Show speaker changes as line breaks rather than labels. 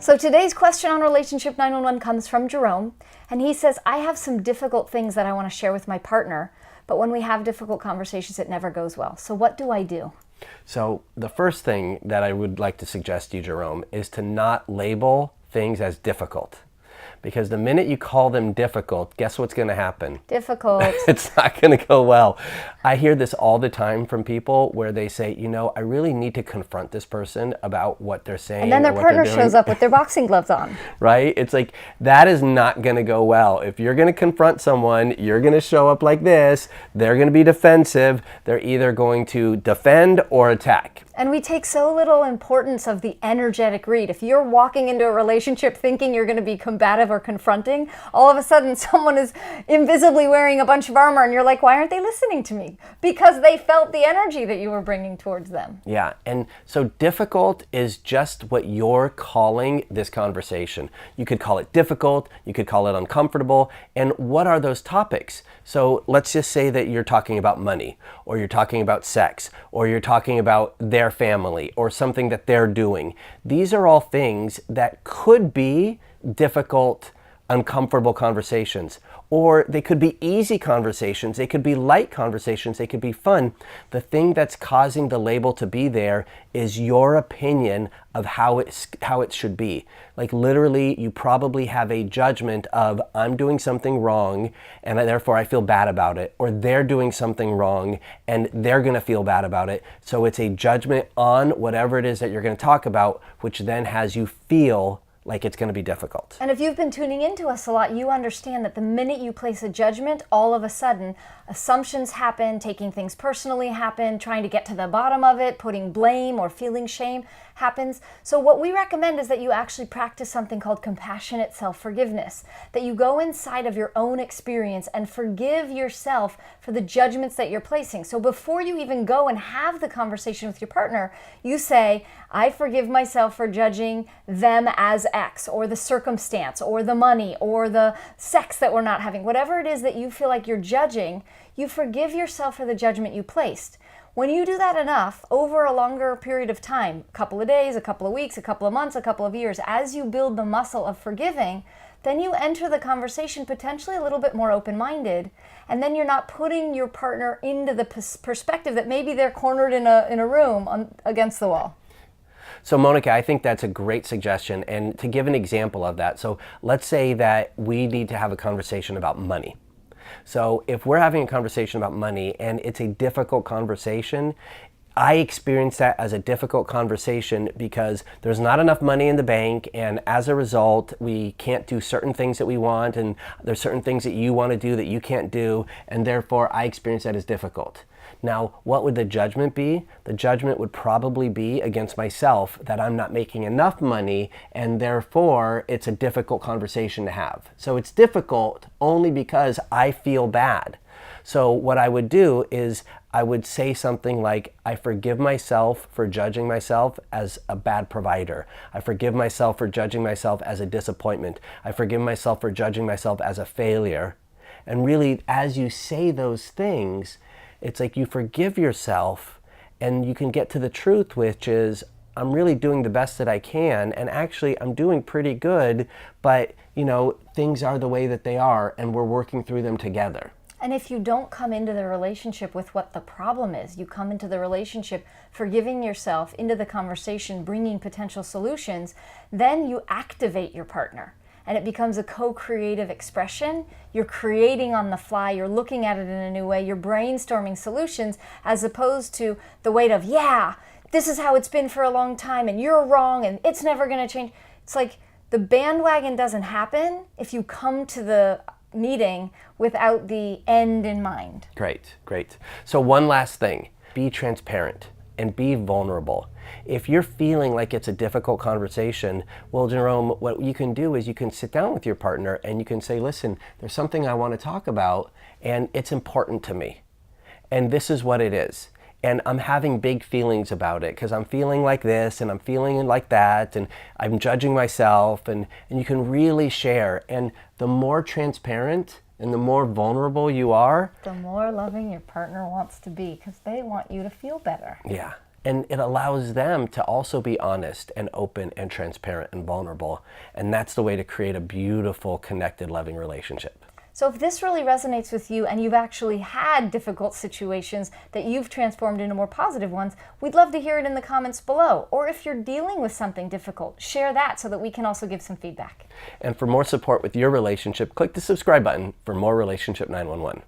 So today's question on Relationship 911 comes from Jerome, and he says, I have some difficult things that I want to share with my partner, but when we have difficult conversations, it never goes well. So what do I do?
So the first thing that I would like to suggest to you, Jerome, is to not label things as difficult. Because the minute you call them difficult, guess what's going to happen?
Difficult.
It's not going to go well. I hear this all the time from people where they say, I really need to confront this person about what they're saying.
And then their partner shows up with their boxing gloves on.
Right? It's like, that is not going to go well. If you're going to confront someone, you're going to show up like this. They're going to be defensive. They're either going to defend or attack.
And we take so little importance of the energetic read. If you're walking into a relationship thinking you're going to be combative or confronting, all of a sudden someone is invisibly wearing a bunch of armor and you're like, why aren't they listening to me? Because they felt the energy that you were bringing towards them.
Yeah, and so difficult is just what you're calling this conversation. You could call it difficult, you could call it uncomfortable, and what are those topics? So let's just say that you're talking about money, or you're talking about sex, or you're talking about their family, or something that they're doing. These are all things that could be difficult, uncomfortable conversations, or they could be easy conversations, they could be light conversations, they could be fun. The thing that's causing the label to be there is your opinion of how it should be. Like literally, you probably have a judgment of, I'm doing something wrong and therefore I feel bad about it, or they're doing something wrong and they're gonna feel bad about it. So it's a judgment on whatever it is that you're gonna talk about, which then has you feel like it's going to be difficult.
And if you've been tuning into us a lot, you understand that the minute you place a judgment, all of a sudden, assumptions happen, taking things personally happen, trying to get to the bottom of it, putting blame or feeling shame happens. So what we recommend is that you actually practice something called compassionate self-forgiveness, that you go inside of your own experience and forgive yourself for the judgments that you're placing. So before you even go and have the conversation with your partner, you say, I forgive myself for judging them as X, or the circumstance, or the money, or the sex that we're not having. Whatever it is that you feel like you're judging, you forgive yourself for the judgment you placed. When you do that enough, over a longer period of time, a couple of days, a couple of weeks, a couple of months, a couple of years, as you build the muscle of forgiving, then you enter the conversation potentially a little bit more open-minded, and then you're not putting your partner into the perspective that maybe they're cornered in a room against the wall.
So Monika, I think that's a great suggestion. And to give an example of that, so let's say that we need to have a conversation about money. So if we're having a conversation about money and it's a difficult conversation, I experience that as a difficult conversation because there's not enough money in the bank, and as a result, we can't do certain things that we want, and there's certain things that you want to do that you can't do, and therefore I experience that as difficult. Now, what would the judgment be? The judgment would probably be against myself that I'm not making enough money, and therefore it's a difficult conversation to have. So it's difficult only because I feel bad. So what I would do is I would say something like, I forgive myself for judging myself as a bad provider. I forgive myself for judging myself as a disappointment. I forgive myself for judging myself as a failure. And really, as you say those things, it's like you forgive yourself and you can get to the truth, which is, I'm really doing the best that I can, and actually I'm doing pretty good, but things are the way that they are and we're working through them together.
And if you don't come into the relationship with what the problem is, you come into the relationship forgiving yourself, into the conversation, bringing potential solutions, then you activate your partner. And it becomes a co-creative expression. You're creating on the fly, you're looking at it in a new way, you're brainstorming solutions, as opposed to the weight of, yeah, this is how it's been for a long time, and you're wrong, and it's never gonna change. It's like the bandwagon doesn't happen if you come to the meeting without the end in mind.
Great, great. So one last thing, be transparent and be vulnerable. If you're feeling like it's a difficult conversation, well, Jerome, what you can do is you can sit down with your partner and you can say, listen, there's something I want to talk about and it's important to me. And this is what it is. And I'm having big feelings about it because I'm feeling like this and I'm feeling like that and I'm judging myself, and you can really share. And the more transparent and the more vulnerable you are,
the more loving your partner wants to be because they want you to feel better.
Yeah. And it allows them to also be honest and open and transparent and vulnerable. And that's the way to create a beautiful, connected, loving relationship.
So if this really resonates with you and you've actually had difficult situations that you've transformed into more positive ones, we'd love to hear it in the comments below. Or if you're dealing with something difficult, share that so that we can also give some feedback.
And for more support with your relationship, click the subscribe button for more Relationship 911.